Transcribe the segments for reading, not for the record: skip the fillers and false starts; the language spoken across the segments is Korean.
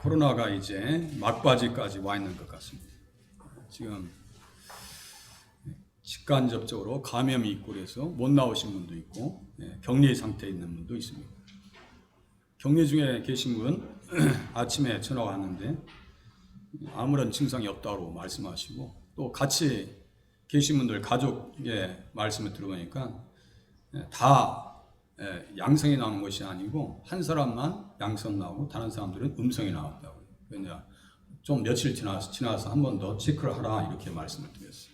코로나가 이제 막바지까지 와 있는 것 같습니다. 지금 직간접적으로 감염이 있고 그래서 못 나오신 분도 있고 격리 상태에 있는 분도 있습니다. 격리 중에 계신 분 아침에 전화가 왔는데 아무런 증상이 없다고 말씀하시고, 또 같이 계신 분들 가족의 말씀을 들어보니까 다 양성이 나오는 것이 아니고 한 사람만 양성 나오고 다른 사람들은 음성이 나왔다고. 그러니까 좀 며칠 지나서 한 번 더 체크를 하라 이렇게 말씀을 드렸어요.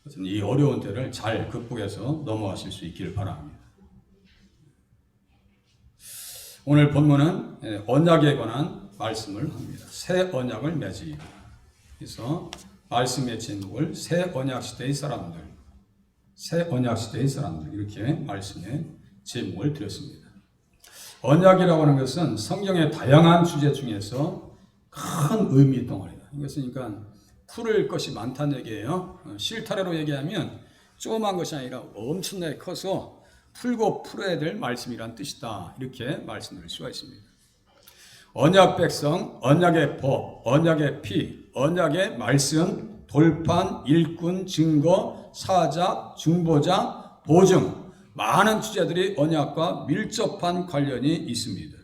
그래서 이 어려운 때를 잘 극복해서 넘어가실 수 있기를 바랍니다. 오늘 본문은 언약에 관한 말씀을 합니다. 새 언약을 맺으리라. 그래서 말씀의 제목을 새 언약 시대의 사람들, 새 언약 시대의 사람들 이렇게 말씀의 제목을 드렸습니다. 언약이라고 하는 것은 성경의 다양한 주제 중에서 큰 의미 덩어리다. 이것은 그러니까 풀을 것이 많다는 얘기예요. 실타래로 얘기하면 조그만 것이 아니라 엄청나게 커서 풀고 풀어야 될 말씀이란 뜻이다. 이렇게 말씀드릴 수가 있습니다. 언약 백성, 언약의 법, 언약의 피, 언약의 말씀, 돌판, 일꾼, 증거, 사자, 중보자, 보증, 많은 주제들이 언약과 밀접한 관련이 있습니다.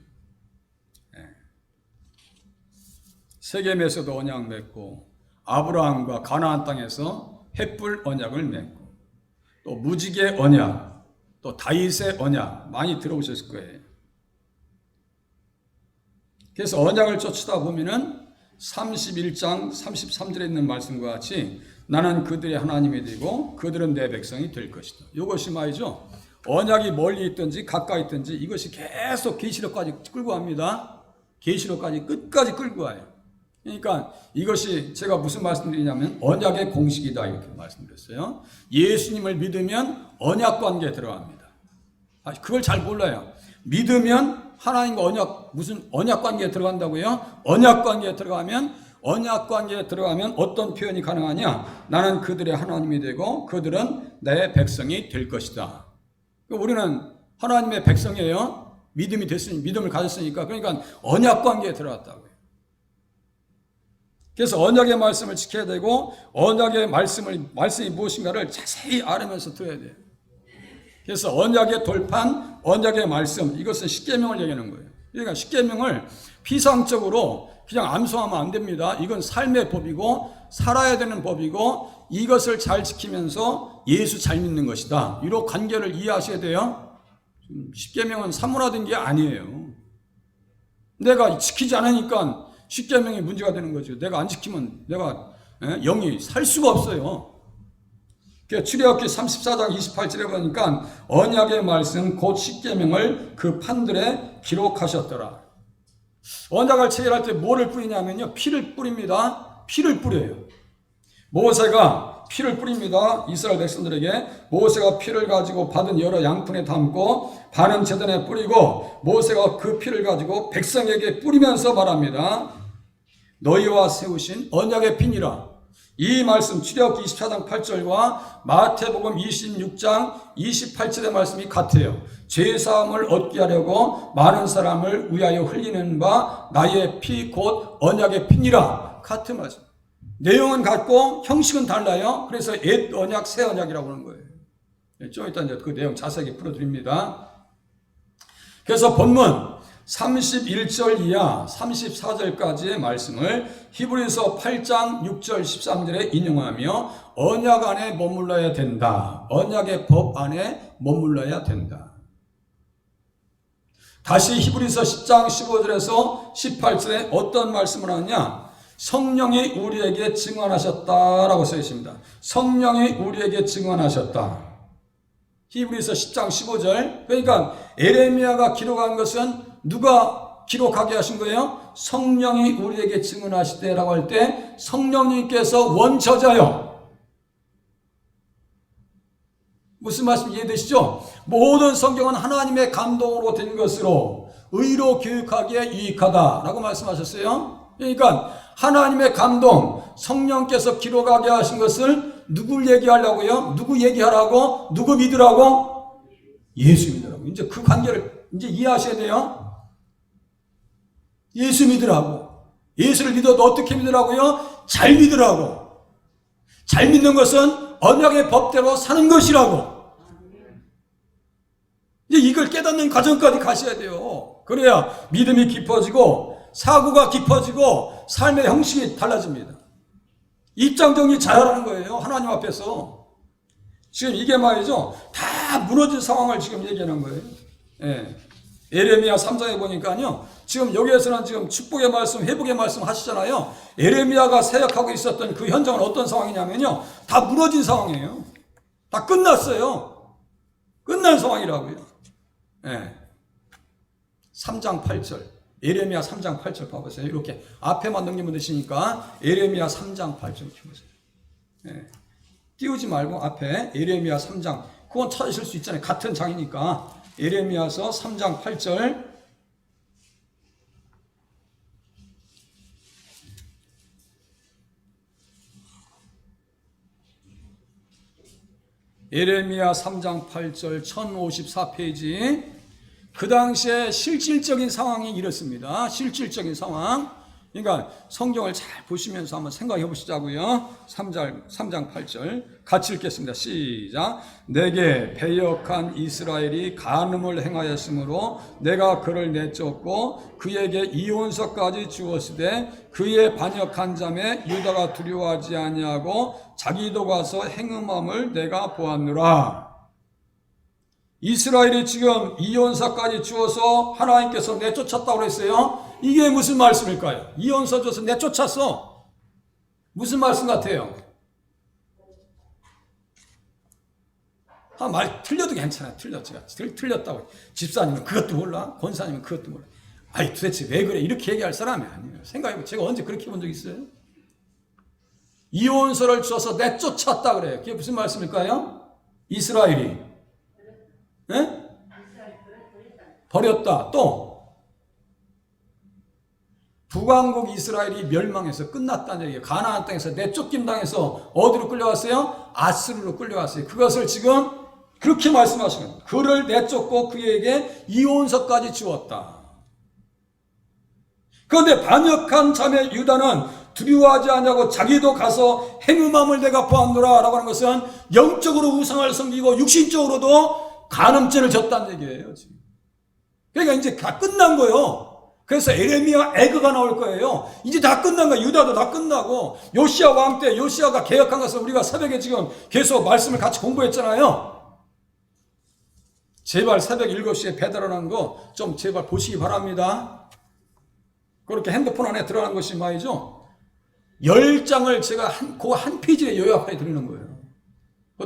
세겜에서도 언약 맺고, 아브라함과 가나안 땅에서 햇불 언약을 맺고, 또 무지개 언약, 또 다윗의 언약 많이 들어보셨을 거예요. 그래서 언약을 쫓다 보면은 31장 33절에 있는 말씀과 같이 나는 그들의 하나님이 되고 그들은 내 백성이 될 것이다. 이것이 말이죠. 언약이 멀리 있든지 가까이 있든지 이것이 계속 계시록까지 끌고 갑니다. 계시록까지 끝까지 끌고 와요. 그러니까 이것이 제가 무슨 말씀드리냐면 언약의 공식이다 이렇게 말씀드렸어요. 예수님을 믿으면 언약 관계에 들어갑니다. 그걸 잘 몰라요. 믿으면 하나님과 무슨 언약 관계에 들어간다고요? 언약 관계에 들어가면 어떤 표현이 가능하냐? 나는 그들의 하나님이 되고 그들은 내 백성이 될 것이다. 우리는 하나님의 백성이에요. 믿음을 가졌으니까. 그러니까 언약 관계에 들어갔다고요. 그래서 언약의 말씀을 지켜야 되고 언약의 말씀이 무엇인가를 자세히 알으면서 들어야 돼요. 그래서 언약의 돌판, 언약의 말씀, 이것은 십계명을 얘기하는 거예요. 그러니까 십계명을 피상적으로 그냥 암송하면 안 됩니다. 이건 삶의 법이고 살아야 되는 법이고 이것을 잘 지키면서 예수 잘 믿는 것이다. 이런 관계를 이해하셔야 돼요. 십계명은 사문화된 게 아니에요. 내가 지키지 않으니까 십계명이 문제가 되는 거죠. 내가 안 지키면 내가 영이 살 수가 없어요. 출애굽기 34장 28절에 보니까 언약의 말씀 곧 십계명을 그 판들에 기록하셨더라. 언약을 체결할 때 뭐를 뿌리냐면요, 피를 뿌립니다. 피를 뿌려요. 모세가 피를 뿌립니다. 이스라엘 백성들에게 모세가 피를 가지고 받은 여러 양푼에 담고 반은 제단에 뿌리고 모세가 그 피를 가지고 백성에게 뿌리면서 말합니다. 너희와 세우신 언약의 피니라. 이 말씀 출애굽기 24장 8절과 마태복음 26장 28절의 말씀이 같아요. 죄사함을 얻게 하려고 많은 사람을 위하여 흘리는 바 나의 피 곧 언약의 피니라. 같은 말씀. 내용은 같고 형식은 달라요. 그래서 옛 언약, 새 언약이라고 하는 거예요. 좀 이따 이제 그 내용 자세하게 풀어드립니다. 그래서 본문 31절 이하 34절까지의 말씀을 히브리서 8장 6절 13절에 인용하며 언약 안에 머물러야 된다. 언약의 법 안에 머물러야 된다. 다시 히브리서 10장 15절에서 18절에 어떤 말씀을 하느냐? 성령이 우리에게 증언하셨다라고 써 있습니다. 성령이 우리에게 증언하셨다. 히브리서 10장 15절. 그러니까 에레미야가 기록한 것은 누가 기록하게 하신 거예요? 성령이 우리에게 증언하시되라고 할 때 성령님께서 원저자요. 무슨 말씀 이해되시죠? 모든 성경은 하나님의 감동으로 된 것으로 의로 교육하기에 유익하다라고 말씀하셨어요. 그러니까 하나님의 감동, 성령께서 기록하게 하신 것을 누굴 얘기하려고요? 누구 얘기하라고? 누구 믿으라고? 예수 믿으라고. 이제 그 관계를 이제 이해하셔야 돼요. 예수 믿으라고. 예수를 믿어도 어떻게 믿으라고요? 잘 믿으라고. 잘 믿는 것은 언약의 법대로 사는 것이라고. 이제 이걸 깨닫는 과정까지 가셔야 돼요. 그래야 믿음이 깊어지고 사고가 깊어지고 삶의 형식이 달라집니다. 입장 정리 잘하라는 거예요. 하나님 앞에서. 지금 이게 말이죠. 다 무너진 상황을 지금 얘기하는 거예요. 예. 에레미야 3장에 보니까요. 지금 여기에서는 지금 축복의 말씀, 회복의 말씀 하시잖아요. 에레미야가 사역하고 있었던 그 현장은 어떤 상황이냐면요. 다 무너진 상황이에요. 다 끝났어요. 끝난 상황이라고요. 예. 3장 8절. 에레미야 3장 8절 봐보세요. 이렇게 앞에만 넘기면 되시니까 에레미야 3장 8절 펴보세요. 예. 띄우지 말고 앞에 에레미야 3장 그건 찾으실 수 있잖아요. 같은 장이니까 에레미야서 3장 8절 에레미야 3장 8절 1054페이지 그 당시에 실질적인 상황이 이렇습니다. 실질적인 상황. 그러니까 성경을 잘 보시면서 한번 생각해 보시자고요. 3장 8절 같이 읽겠습니다. 시작. 내게 배역한 이스라엘이 간음을 행하였으므로 내가 그를 내쫓고 그에게 이혼서까지 주었으되 그의 반역한 자매 유다가 두려워하지 아니하고 자기도 가서 행음함을 내가 보았노라. 이스라엘이 지금 이혼서까지 주어서 하나님께서 내쫓았다고 그랬어요. 이게 무슨 말씀일까요? 이혼서 줘서 내쫓았어. 무슨 말씀 같아요? 말 틀려도 괜찮아요. 틀렸다고. 집사님은 그것도 몰라. 권사님은 그것도 몰라. 아니 도대체 왜 그래? 이렇게 얘기할 사람이 아니에요. 생각해보면 제가 언제 그렇게 본 적 있어요? 이혼서를 줘서 내쫓았다 그래요. 그게 무슨 말씀일까요? 이스라엘이 네? 버렸다. 또 북왕국 이스라엘이 멸망해서 끝났다는 얘기예요. 가나안 땅에서 내쫓김 당해서 어디로 끌려갔어요? 아스루로 끌려갔어요. 그것을 지금 그렇게 말씀하시는 거예요. 그를 내쫓고 그에게 이혼서까지 주었다. 그런데 반역한 자매 유다는 두려워하지 않냐고 자기도 가서 행음함을 내가 보았노라 라고 하는 것은 영적으로 우상을 섬기고 육신적으로도 간음죄를 졌다는 얘기예요. 지금. 그러니까 이제 다 끝난 거예요. 그래서 에레미야 애거가 나올 거예요. 이제 다 끝난 거예요. 유다도 다 끝나고 요시야 왕 때 요시야가 개혁한 것을 우리가 새벽에 지금 계속 말씀을 같이 공부했잖아요. 제발 새벽 7시에 배달하는 거 좀 제발 보시기 바랍니다. 그렇게 핸드폰 안에 들어가는 것이 말이죠. 10장을 제가 한 페이지에 요약해 드리는 거예요.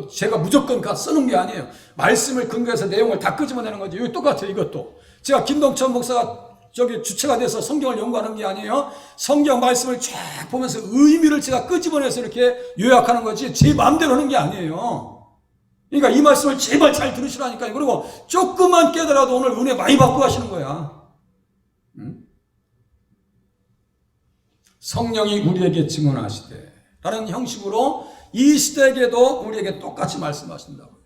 제가 무조건 쓰는 게 아니에요. 말씀을 근거해서 내용을 다 끄집어내는 거죠. 여기 똑같아요. 이것도 제가 김동천 목사가 주체가 돼서 성경을 연구하는 게 아니에요. 성경 말씀을 쫙 보면서 의미를 제가 끄집어내서 이렇게 요약하는 거지 제 마음대로 하는 게 아니에요. 그러니까 이 말씀을 제발 잘 들으시라니까요. 그리고 조금만 깨달아도 오늘 은혜 많이 받고 가시는 거야. 성령이 우리에게 증언하시되 라는 형식으로 이 시대에게도 우리에게 똑같이 말씀하신다고요.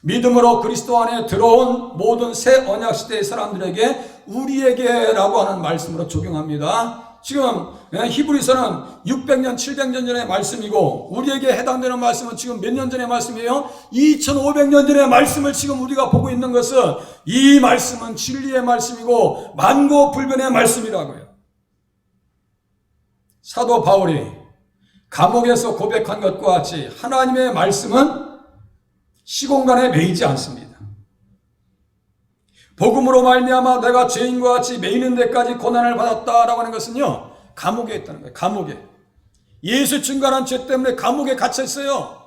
믿음으로 그리스도 안에 들어온 모든 새 언약 시대의 사람들에게 우리에게라고 하는 말씀으로 적용합니다. 지금 히브리서는 600년, 700년 전의 말씀이고 우리에게 해당되는 말씀은 지금 몇 년 전의 말씀이에요? 2500년 전의 말씀을 지금 우리가 보고 있는 것은 이 말씀은 진리의 말씀이고 만고불변의 말씀이라고요. 사도 바울이 감옥에서 고백한 것과 같이 하나님의 말씀은 시공간에 매이지 않습니다. 복음으로 말미암아 내가 죄인과 같이 매이는 데까지 고난을 받았다라고 하는 것은요. 감옥에 있다는 거예요. 감옥에. 예수 증거한 죄 때문에 감옥에 갇혀 있어요.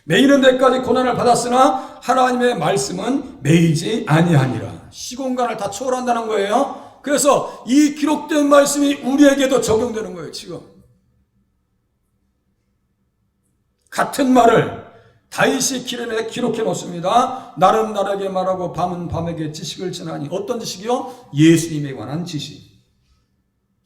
매이는 데까지 고난을 받았으나 하나님의 말씀은 매이지 아니하니라. 시공간을 다 초월한다는 거예요. 그래서 이 기록된 말씀이 우리에게도 적용되는 거예요. 지금. 같은 말을 다윗이 기록해 놓습니다. 날은 날에게 말하고 밤은 밤에게 지식을 전하니 어떤 지식이요? 예수님에 관한 지식.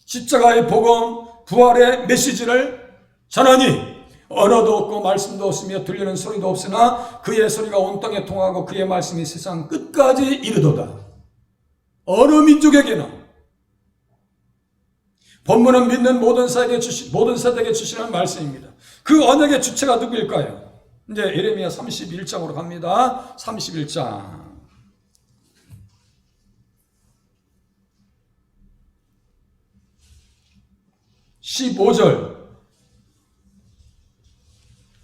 십자가의 복음, 부활의 메시지를 전하니 언어도 없고 말씀도 없으며 들리는 소리도 없으나 그의 소리가 온 땅에 통하고 그의 말씀이 세상 끝까지 이르도다. 어느 민족에게나 본문은 믿는 모든 세대에게 주시는 말씀입니다. 그 언약의 주체가 누구일까요? 이제 예레미야 31장으로 갑니다. 31장. 15절.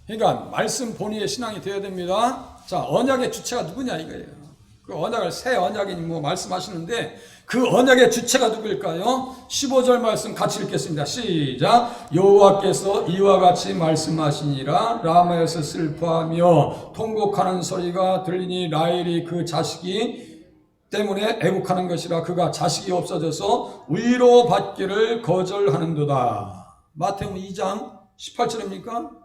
그러니까 말씀 본위의 신앙이 되어야 됩니다. 자, 언약의 주체가 누구냐 이거예요. 그 언약을 새 언약이니 뭐 말씀하시는데 그 언약의 주체가 누구일까요? 15절 말씀 같이 읽겠습니다. 시작. 여호와께서 이와 같이 말씀하시니라. 라마에서 슬퍼하며 통곡하는 소리가 들리니 라헬이 그 자식이 때문에 애국하는 것이라. 그가 자식이 없어져서 위로받기를 거절하는도다. 마태복음 2장 18절입니까?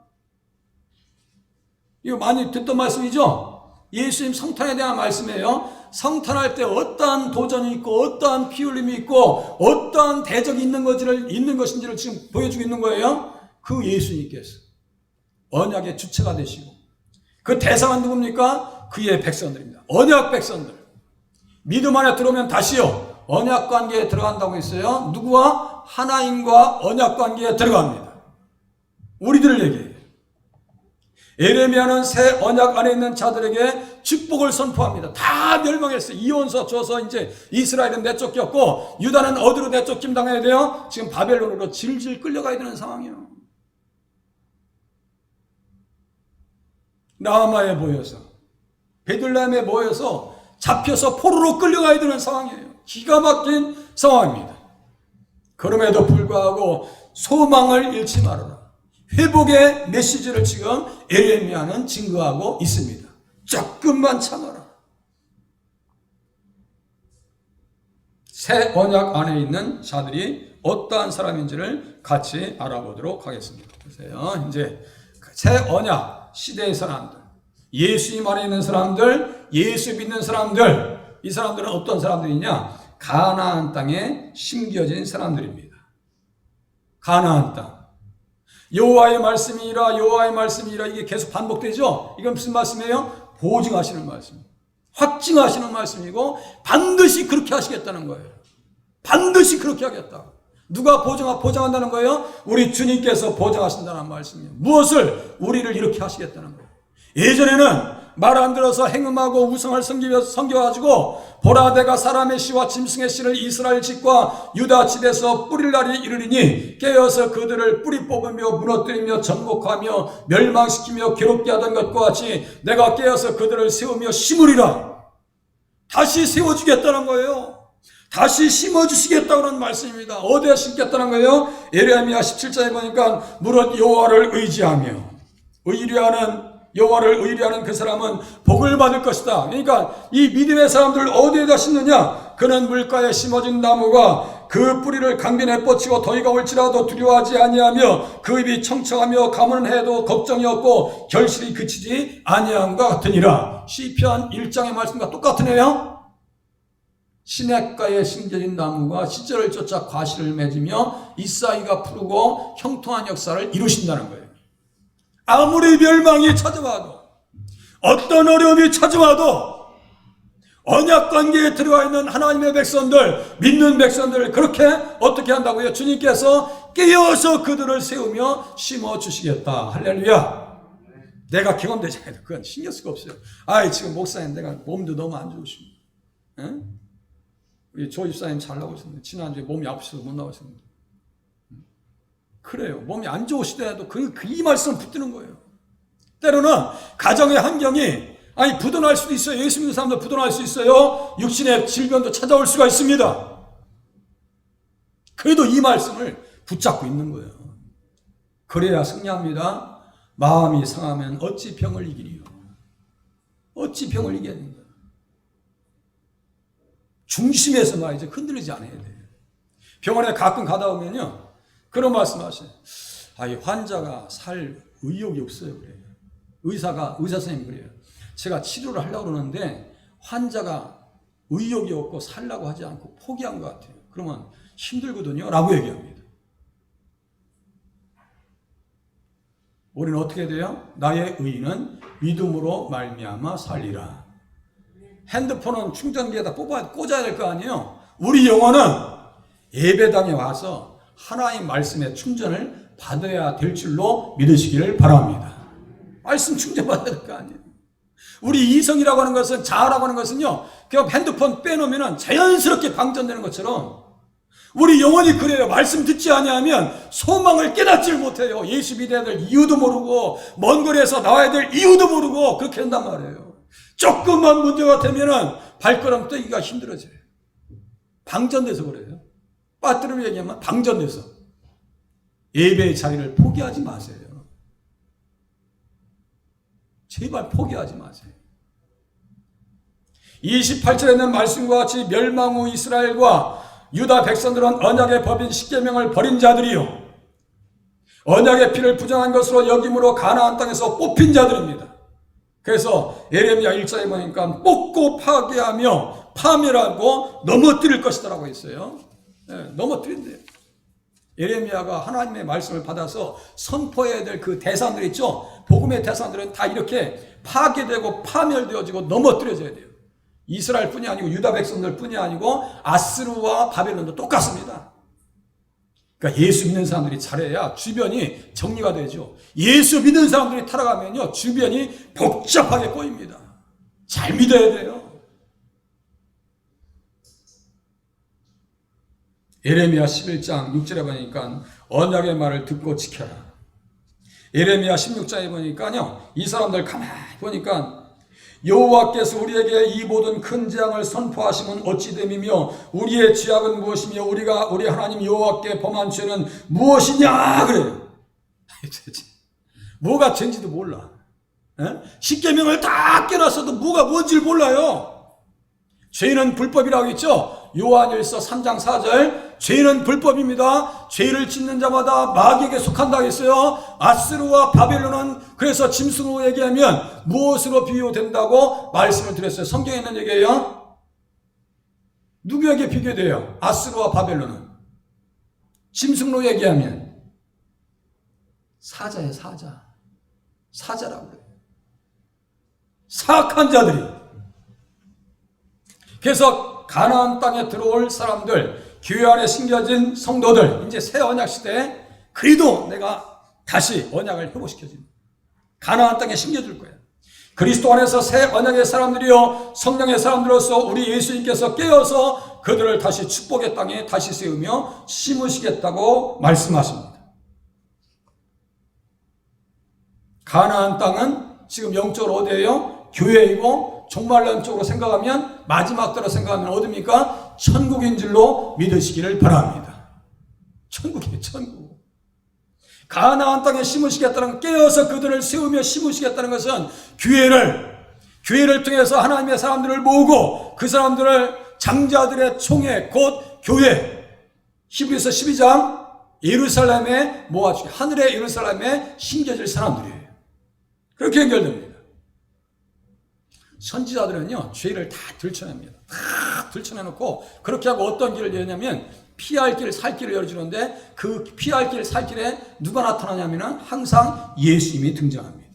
이거 많이 듣던 말씀이죠? 예수님 성탄에 대한 말씀이에요. 성탄할 때 어떠한 도전이 있고 어떠한 피 흘림이 있고 어떠한 대적이 있는 것인지를 지금 보여주고 있는 거예요. 그 예수님께서 언약의 주체가 되시고 그 대상은 누굽니까? 그의 백성들입니다. 언약 백성들. 믿음 안에 들어오면 다시요 언약 관계에 들어간다고 했어요. 누구와? 하나님과 언약 관계에 들어갑니다. 우리들을 얘기해요. 예레미야는 새 언약 안에 있는 자들에게 축복을 선포합니다. 다 멸망했어요. 이혼서 줘서 이제 이스라엘은 내쫓겼고 유다는 어디로 내쫓김 당해야 돼요? 지금 바벨론으로 질질 끌려가야 되는 상황이에요. 라마에 모여서 베들레헴에 모여서 잡혀서 포로로 끌려가야 되는 상황이에요. 기가 막힌 상황입니다. 그럼에도 불구하고 소망을 잃지 말아라. 회복의 메시지를 지금 예레미야는 증거하고 있습니다. 조금만 참아라. 새 언약 안에 있는 자들이 어떠한 사람인지를 같이 알아보도록 하겠습니다. 보세요. 이제 새 언약 시대의 사람들, 예수님 안에 있는 사람들, 예수 믿는 사람들, 이 사람들은 어떤 사람들이냐? 가나안 땅에 심겨진 사람들입니다. 가나안 땅. 여호와의 말씀이라 여호와의 말씀이라 이게 계속 반복되죠. 이건 무슨 말씀이에요? 보증하시는 말씀, 확증하시는 말씀이고 반드시 그렇게 하시겠다는 거예요. 반드시 그렇게 하겠다. 누가 보장한다는 거예요? 우리 주님께서 보장하신다는 말씀이에요. 무엇을? 우리를 이렇게 하시겠다는 거예요. 예전에는 말 안 들어서 행음하고 우상을 섬겨가지고 보라 내가 사람의 씨와 짐승의 씨를 이스라엘 집과 유다 집에서 뿌릴 날이 이르리니 깨어서 그들을 뿌리 뽑으며 무너뜨리며 전복하며 멸망시키며 괴롭게 하던 것과 같이 내가 깨어서 그들을 세우며 심으리라. 다시 세워주겠다는 거예요. 다시 심어주시겠다는 말씀입니다. 어디에 심겠다는 거예요? 예레미야 17장에 보니까 무릇 여호와를 의지하며 여호와를 의뢰하는 그 사람은 복을 받을 것이다. 그러니까 이 믿음의 사람들 어디에다 심느냐? 그는 물가에 심어진 나무가 그 뿌리를 강변에 뻗치고 더위가 올지라도 두려워하지 아니하며 그 입이 청청하며 가물은 해도 걱정이 없고 결실이 그치지 아니함과 같으니라. 시편 1장의 말씀과 똑같으네요. 시냇가에 심겨진 나무가 시절을 쫓아 과실을 맺으며 잎사귀가 푸르고 형통한 역사를 이루신다는 거예요. 아무리 멸망이 찾아와도 어떤 어려움이 찾아와도 언약 관계에 들어가 있는 하나님의 백성들, 믿는 백성들을 그렇게 어떻게 한다고요? 주님께서 깨어서 그들을 세우며 심어주시겠다. 할렐루야. 내가 경험되지 않아도 그건 신경 쓸 거 없어요. 지금 목사님 내가 몸도 너무 안 좋으십니다. 우리 조 집사님 잘 나오셨는데 지난주에 몸이 아프셔서 못 나오셨는데 그래요. 몸이 안 좋으시더라도 이 말씀 붙드는 거예요. 때로는 가정의 환경이 부도날 수도 있어요. 예수 믿는 사람도 부도날 수 있어요. 육신의 질병도 찾아올 수가 있습니다. 그래도 이 말씀을 붙잡고 있는 거예요. 그래야 승리합니다. 마음이 상하면 어찌 병을 이기리요. 어찌 병을 이기겠는가. 중심에서 말이죠. 흔들리지 않아야 돼요. 병원에 가끔 가다 오면요. 그런 말씀 하셔요. 환자가 살 의욕이 없어요. 그래요. 의사 선생님이 그래요. 제가 치료를 하려고 그러는데 환자가 의욕이 없고 살라고 하지 않고 포기한 것 같아요. 그러면 힘들거든요. 라고 얘기합니다. 우리는 어떻게 돼요? 나의 의인은 믿음으로 말미암아 살리라. 핸드폰은 충전기에다 꽂아야 될 거 아니에요? 우리 영혼은 예배당에 와서 하나님 말씀의 충전을 받아야 될 줄로 믿으시기를 바랍니다. 말씀 충전받아야 될 거 아니에요. 우리 이성이라고 하는 것은, 자아라고 하는 것은요, 그냥 핸드폰 빼놓으면 자연스럽게 방전되는 것처럼 우리 영혼이 그래요. 말씀 듣지 아니하면 소망을 깨닫지를 못해요. 예수 믿어야 될 이유도 모르고 먼 거리에서 나와야 될 이유도 모르고 그렇게 한단 말이에요. 조금만 문제가 되면은 발걸음 떼기가 힘들어져요. 방전돼서 그래요. 빠뜨리로 얘기하면 방전돼서. 예배의 자리를 포기하지 마세요. 제발 포기하지 마세요. 28절에 있는 말씀과 같이 멸망 후 이스라엘과 유다 백성들은 언약의 법인 십계명을 버린 자들이요, 언약의 피를 부정한 것으로 여김으로 가나안 땅에서 뽑힌 자들입니다. 그래서 예레미야 1장에 보니까 뽑고 파괴하며 파멸하고 넘어뜨릴 것이다라고 했어요. 네, 넘어뜨린대요. 예레미야가 하나님의 말씀을 받아서 선포해야 될 그 대상들 있죠. 복음의 대상들은 다 이렇게 파괴되고 파멸되어지고 넘어뜨려져야 돼요. 이스라엘뿐이 아니고 유다 백성들뿐이 아니고 아스루와 바벨론도 똑같습니다. 그러니까 예수 믿는 사람들이 잘해야 주변이 정리가 되죠. 예수 믿는 사람들이 타락하면요, 주변이 복잡하게 꼬입니다. 잘 믿어야 돼요. 예레미야 11장 6절에 보니까 언약의 말을 듣고 지켜라. 예레미야 16장에 보니까요, 이 사람들 가만히 보니까 여호와께서 우리에게 이 모든 큰 재앙을 선포하시면 어찌 됨이며 우리의 죄악은 무엇이며 우리가 우리 하나님 여호와께 범한 죄는 무엇이냐 그래요. 뭐가 죄인지도 몰라. 십계명을 다 깨놨어도 뭐가 뭔지를 몰라요. 죄는 불법이라고 했죠. 요한일서 3장 4절, 죄는 불법입니다. 죄를 짓는 자마다 마귀에게 속한다 했어요. 아스루와 바벨론은 그래서 짐승으로 얘기하면 무엇으로 비유된다고 말씀을 드렸어요. 성경에 있는 얘기예요. 누구에게 비교돼요? 아스루와 바벨론은 짐승으로 얘기하면 사자예요. 사자라고 그래요. 사악한 자들이. 그래서 가나안 땅에 들어올 사람들, 교회 안에 심겨진 성도들, 이제 새 언약 시대에 그래도 내가 다시 언약을 회복시켜줍니다. 가나안 땅에 심겨줄 거예요. 그리스도 안에서 새 언약의 사람들이요, 성령의 사람들로서 우리 예수님께서 깨어서 그들을 다시 축복의 땅에 다시 세우며 심으시겠다고 말씀하십니다. 가나안 땅은 지금 영적으로 어디예요? 교회이고, 종말론적으로 생각하면, 마지막 때로 생각하면 어디입니까? 천국인 줄로 믿으시기를 바랍니다. 천국이에요, 천국. 가나안 땅에 심으시겠다는, 깨어서 그들을 세우며 심으시겠다는 것은 교회를 통해서 하나님의 사람들을 모으고 그 사람들을 장자들의 총회, 곧 교회, 히브리서 12장 예루살렘에 모아주기, 하늘의 예루살렘에 심겨질 사람들이에요. 그렇게 연결됩니다. 선지자들은요, 죄를 다 들춰냅니다. 다 들춰내놓고 그렇게 하고 어떤 길을 여냐면 피할 길, 살 길을 열어주는데 그 피할 길, 살 길에 누가 나타나냐면 항상 예수님이 등장합니다.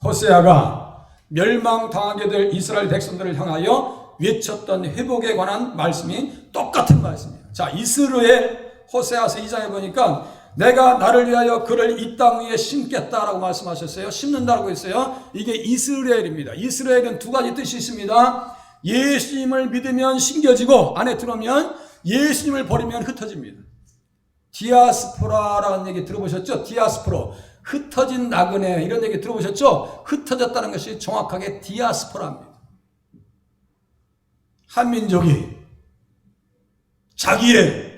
호세아가 멸망당하게 될 이스라엘 백성들을 향하여 외쳤던 회복에 관한 말씀이 똑같은 말씀이에요. 자, 이스라엘 호세아서 2장에 보니까 내가 나를 위하여 그를 이 땅 위에 심겠다라고 말씀하셨어요. 심는다라고 했어요. 이게 이스라엘입니다. 이스라엘은 두 가지 뜻이 있습니다. 예수님을 믿으면 심겨지고 안에 들어오면, 예수님을 버리면 흩어집니다. 디아스포라라는 얘기 들어보셨죠? 디아스포라, 흩어진 나그네, 이런 얘기 들어보셨죠? 흩어졌다는 것이 정확하게 디아스포라입니다. 한민족이 자기의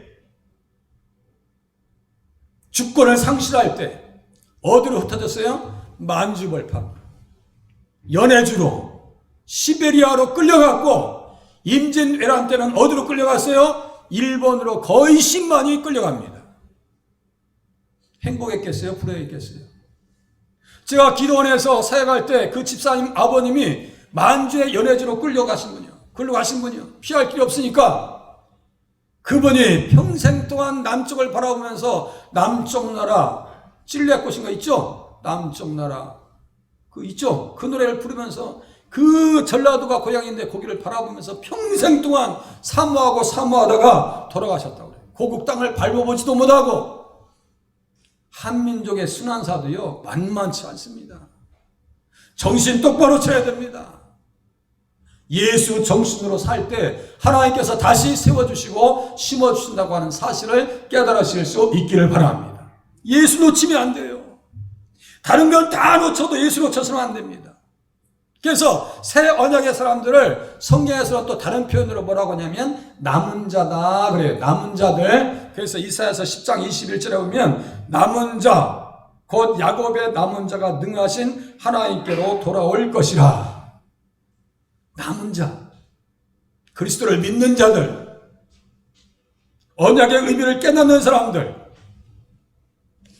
주권을 상실할 때 어디로 흩어졌어요? 만주벌판, 연해주로, 시베리아로 끌려갔고, 임진왜란 때는 어디로 끌려갔어요? 일본으로 거의 10만이 끌려갑니다. 행복했겠어요? 불행했겠어요? 제가 기도원에서 사역할 때 그 집사님 아버님이 만주의 연해주로 끌려가신 분이요. 피할 길이 없으니까 그분이 평생 동안 남쪽을 바라보면서 남쪽 나라, 찔레꽃인 거 있죠? 남쪽 나라, 그 있죠? 그 노래를 부르면서 그 전라도가 고향인데 거기를 바라보면서 평생 동안 사모하다가 돌아가셨다고 그래요. 고국 땅을 밟아보지도 못하고 한민족의 순환사도요 만만치 않습니다. 정신 똑바로 차야 됩니다. 예수 정신으로 살 때 하나님께서 다시 세워주시고 심어주신다고 하는 사실을 깨달으실 수 있기를 바랍니다. 예수 놓치면 안 돼요. 다른 건 다 놓쳐도 예수 놓쳐서는 안 됩니다. 그래서 새 언약의 사람들을 성경에서는 또 다른 표현으로 뭐라고 하냐면 남은 자다 그래요. 남은 자들. 그래서 이사야서 10장 21절에 보면 남은 자 곧 야곱의 남은 자가 능하신 하나님께로 돌아올 것이라. 남은 자, 그리스도를 믿는 자들, 언약의 의미를 깨닫는 사람들,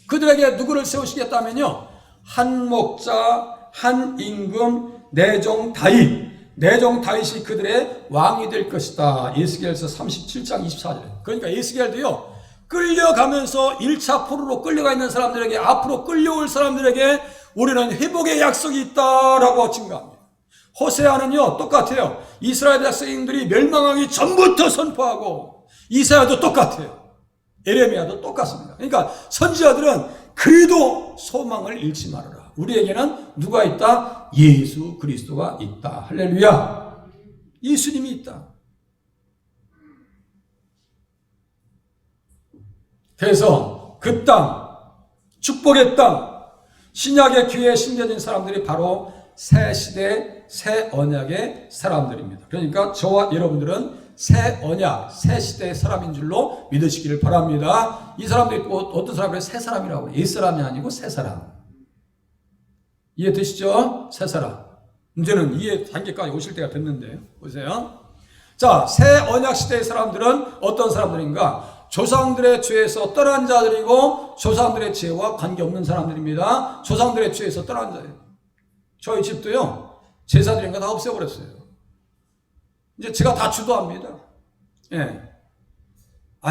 그들에게 누구를 세우시겠다면요, 한 목자, 한 임금, 내종 다윗, 내종 다윗이 그들의 왕이 될 것이다. 에스겔서 37장 24절에. 그러니까 에스겔도요, 끌려가면서 1차 포로로 끌려가 있는 사람들에게, 앞으로 끌려올 사람들에게 우리는 회복의 약속이 있다라고 증거합니다. 호세아는요 똑같아요. 이스라엘 백성들이 멸망하기 전부터 선포하고, 이사야도 똑같아요. 에레미야도 똑같습니다. 그러니까 선지자들은 그래도 소망을 잃지 말아라. 우리에게는 누가 있다? 예수 그리스도가 있다. 할렐루야. 예수님이 있다. 그래서 그 땅, 축복의 땅, 신약의 기회에 심겨진 사람들이 바로 새 시대, 새 언약의 사람들입니다. 그러니까 저와 여러분들은 새 언약, 새 시대의 사람인 줄로 믿으시기를 바랍니다. 이 사람들이 또 어떤 사람을 새 사람이라고 해요. 옛 사람이 아니고 새 사람. 이해되시죠? 새 사람. 이제는 이해 단계까지 오실 때가 됐는데 보세요. 자, 새 언약 시대의 사람들은 어떤 사람들인가? 조상들의 죄에서 떠난 자들이고 조상들의 죄와 관계없는 사람들입니다. 조상들의 죄에서 떠난 자예요. 저희 집도요, 제사 드린 거 다 없애버렸어요. 이제 제가 다 주도합니다. 예.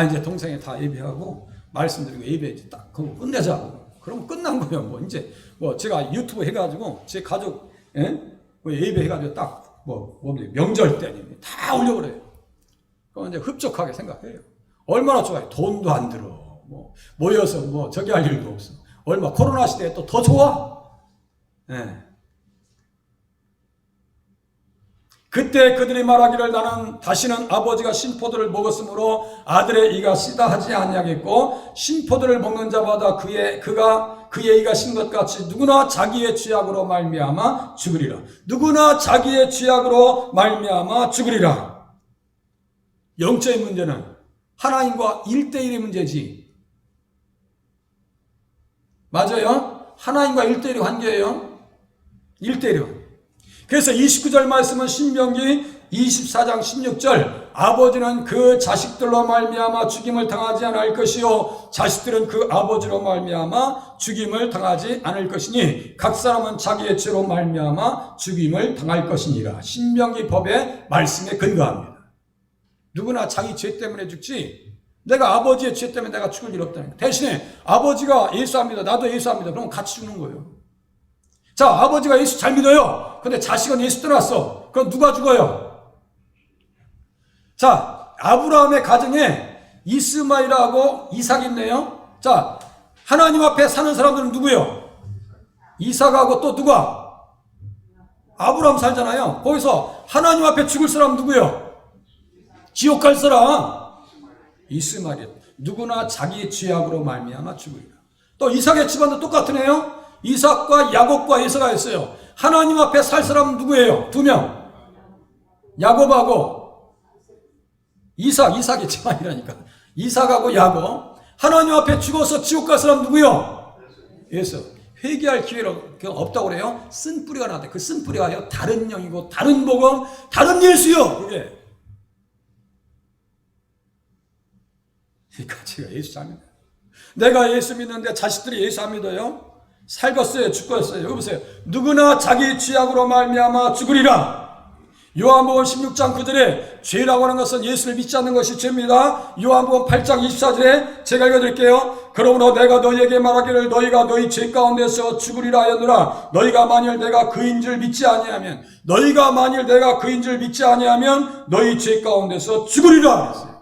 이제 동생이 다 예배하고, 말씀드리고 예배 이제 딱, 그거 끝내자고. 그러면 끝난 거예요. 뭐, 이제, 제가 유튜브 해가지고, 제 가족, 예? 예배 해가지고 딱, 명절 때 다 올려버려요. 그럼 이제 흡족하게 생각해요. 얼마나 좋아요. 돈도 안 들어. 모여서 저기 할 일도 없어. 얼마, 코로나 시대에 또 더 좋아. 예. 그때 그들이 말하기를 나는 다시는 아버지가 신포도를 먹었으므로 아들의 이가 씨다 하지 아니하겠고 신포도를 먹는 자마다 그의 이가 신 것 같이 누구나 자기의 죄악으로 말미암아 죽으리라. 누구나 자기의 죄악으로 말미암아 죽으리라. 영적인 문제는 하나님과 1대1의 문제지. 맞아요? 하나님과 1대1의 관계예요. 1대1의 관계. 그래서 29절 말씀은 신명기 24장 16절 아버지는 그 자식들로 말미암아 죽임을 당하지 않을 것이요 자식들은 그 아버지로 말미암아 죽임을 당하지 않을 것이니 각 사람은 자기의 죄로 말미암아 죽임을 당할 것이니라. 신명기 법의 말씀에 근거합니다. 누구나 자기 죄 때문에 죽지, 내가 아버지의 죄 때문에 내가 죽을 일 없다는 거예요. 대신에 아버지가 예수합니다, 나도 예수합니다, 그럼 같이 죽는 거예요. 자, 아버지가 예수 잘 믿어요. 근데 자식은 예수 떠났어. 그럼 누가 죽어요? 자, 아브라함의 가정에 이스마엘하고 이삭이 있네요. 자, 하나님 앞에 사는 사람들은 누구예요? 이삭하고 또 누가? 아브라함 살잖아요. 거기서 하나님 앞에 죽을 사람 누구예요? 지옥 갈 사람 이스마엘. 누구나 자기 죄악으로 말미암아 죽으리라. 또 이삭의 집안도 똑같으네요. 이삭과 야곱과 에서가 있어요. 하나님 앞에 살 사람은 누구예요? 2명. 야곱하고 이삭의 집안이라니까. 이삭하고 야곱. 하나님 앞에 죽어서 지옥 갈 사람 누구요? 에서. 회개할 기회가 없다고 그래요. 쓴뿌리가 나왔대. 그 쓴뿌리가요, 다른 영이고 다른 복음, 다른 예수요. 그게. 그러니까 제가 예수 잘 믿어요. 내가 예수 믿는데 자식들이 예수 안 믿어요? 살겠어요? 죽겠어요? 여기 보세요. 누구나 자기 죄악으로 말미암아 죽으리라. 요한복음 16장 9절에 죄라고 하는 것은 예수를 믿지 않는 것이 죄입니다. 요한복음 8장 24절에 제가 읽어드릴게요. 그러므로 내가 너희에게 말하기를 너희가 너희 죄 가운데서 죽으리라 하였노라. 너희가 만일 내가 그인 줄 믿지 아니하면 너희 죄 가운데서 죽으리라 그랬어요.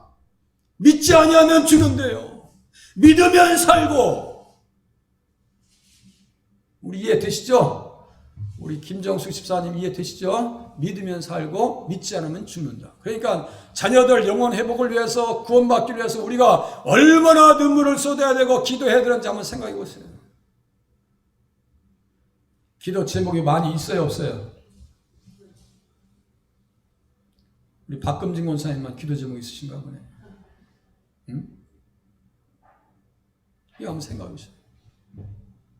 믿지 아니하면 죽는데요. 믿으면 살고. 우리 이해되시죠? 우리 김정숙 집사님 이해되시죠? 믿으면 살고 믿지 않으면 죽는다. 그러니까 자녀들 영혼 회복을 위해서 구원받기 위해서 우리가 얼마나 눈물을 쏟아야 되고 기도해야 되는지 한번 생각해 보세요. 기도 제목이 많이 있어요, 없어요? 우리 박금진 권사님만 기도 제목 있으신가 보네. 응? 이거 한번 생각해 보세요.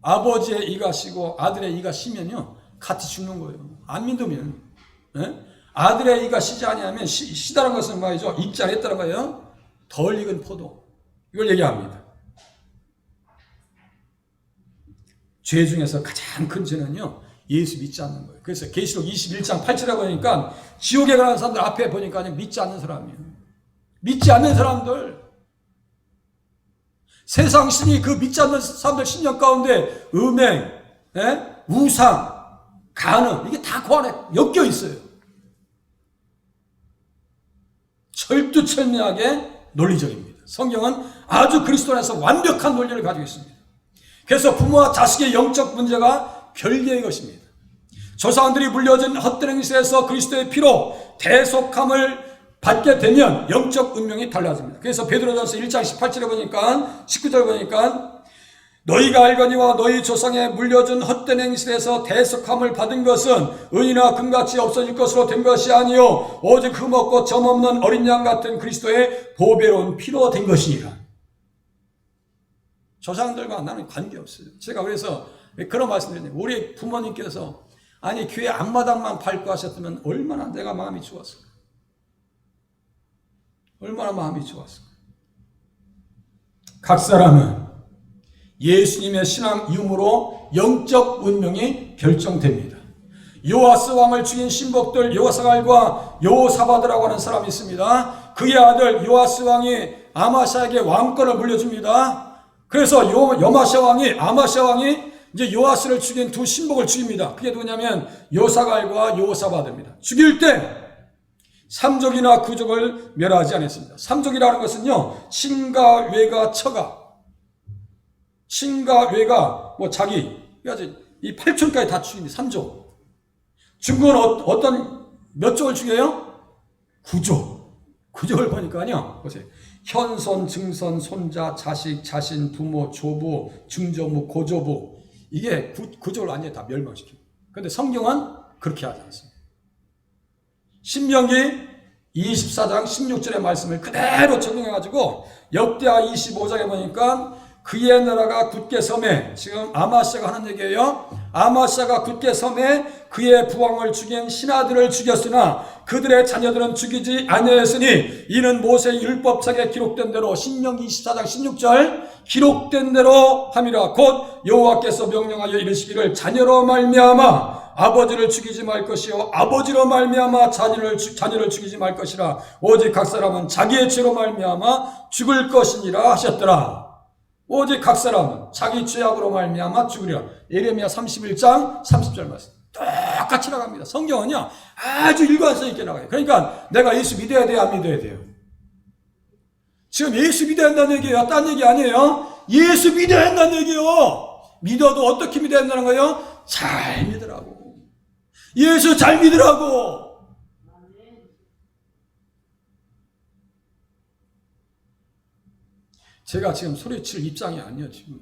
아버지의 이가 시고 아들의 이가 시면요 같이 죽는 거예요. 안 믿으면. 예? 아들의 이가 시지 아니하면 시다는 것은 말이죠. 익지 않았다는 거예요. 덜 익은 포도. 이걸 얘기합니다. 죄 중에서 가장 큰 죄는요. 예수 믿지 않는 거예요. 그래서 계시록 21장 8절에 보니까 지옥에 가는 사람들 앞에 보니까 믿지 않는 사람이에요. 믿지 않는 사람들. 세상 신이 그 믿지 않는 사람들 신령 가운데 음행, 우상, 간음 이게 다 그 안에 엮여 있어요. 철두철미하게 논리적입니다. 성경은 아주 그리스도 안에서 완벽한 논리를 가지고 있습니다. 그래서 부모와 자식의 영적 문제가 별개의 것입니다. 조상들이 물려준 헛된 행실에서 그리스도의 피로 대속함을 받게 되면 영적 운명이 달라집니다. 그래서 베드로전서 1장 18절에 보니까 19절에 보니까 너희가 알거니와 너희 조상에 물려준 헛된 행실에서 대속함을 받은 것은 은이나 금같이 없어질 것으로 된 것이 아니요 오직 흠없고 점없는 어린 양 같은 그리스도의 보배로운 피로 된 것이니라. 조상들과 나는 관계없어요. 제가 그래서 그런 말씀드리네요. 우리 부모님께서 아니 교회 앞마당만 밟고 하셨으면 얼마나 내가 마음이 좋았을까. 얼마나 마음이 좋았을까. 각 사람은 예수님의 신앙 이음으로 영적 운명이 결정됩니다. 요아스 왕을 죽인 신복들 요사갈과 요사바드라고 하는 사람이 있습니다. 그의 아들 요아스 왕이 아마샤에게 왕권을 물려줍니다. 그래서 아마샤 왕이 이제 요아스를 죽인 두 신복을 죽입니다. 그게 누구냐면 요사갈과 요사바드입니다. 죽일 때 삼족이나 구족을 멸하지 않았습니다. 삼족이라는 것은요, 신과 외가 처가, 신과 외가 뭐 자기, 이 8촌까지 다 죽입니다. 삼족. 중국은 어떤 몇 족을 죽여요? 구족. 구족을 보니까요, 보세요. 현손, 증손, 손자, 자식, 자신, 부모, 조부, 중조부, 고조부. 이게 구족을 완전히 다 멸망시킵니다. 그런데 성경은 그렇게 하지 않습니다. 신명기 24장 16절의 말씀을 그대로 적용해가지고 역대하 25장에 보니까 그의 나라가 굳게 섬에, 지금 아마샤가 하는 얘기예요. 아마샤가 굳게 섬에 그의 부왕을 죽인 신하들을 죽였으나 그들의 자녀들은 죽이지 아니하였으니 이는 모세의 율법책에 기록된 대로, 신명기 24장 16절 기록된 대로 함이라. 곧 여호와께서 명령하여 이르시기를 자녀로 말미암아 아버지를 죽이지 말 것이요 아버지로 말미암아 자녀를 죽이지 말 것이라. 오직 각 사람은 자기의 죄로 말미암아 죽을 것이니라 하셨더라. 오직 각 사람은 자기 죄악으로 말미암아 죽으리라. 예레미야 31장 30절 말씀 똑같이 나갑니다. 성경은요 아주 일관성 있게 나가요. 그러니까 내가 예수 믿어야 돼요, 안 믿어야 돼요? 지금 예수 믿어야 한다는 얘기예요, 딴 얘기 아니에요? 예수 믿어야 한다는 얘기예요. 믿어도 어떻게 믿어야 한다는 거예요? 잘 믿으라고. 예수 잘 믿으라고. 제가 지금 소리칠 입장이 아니에요. 지금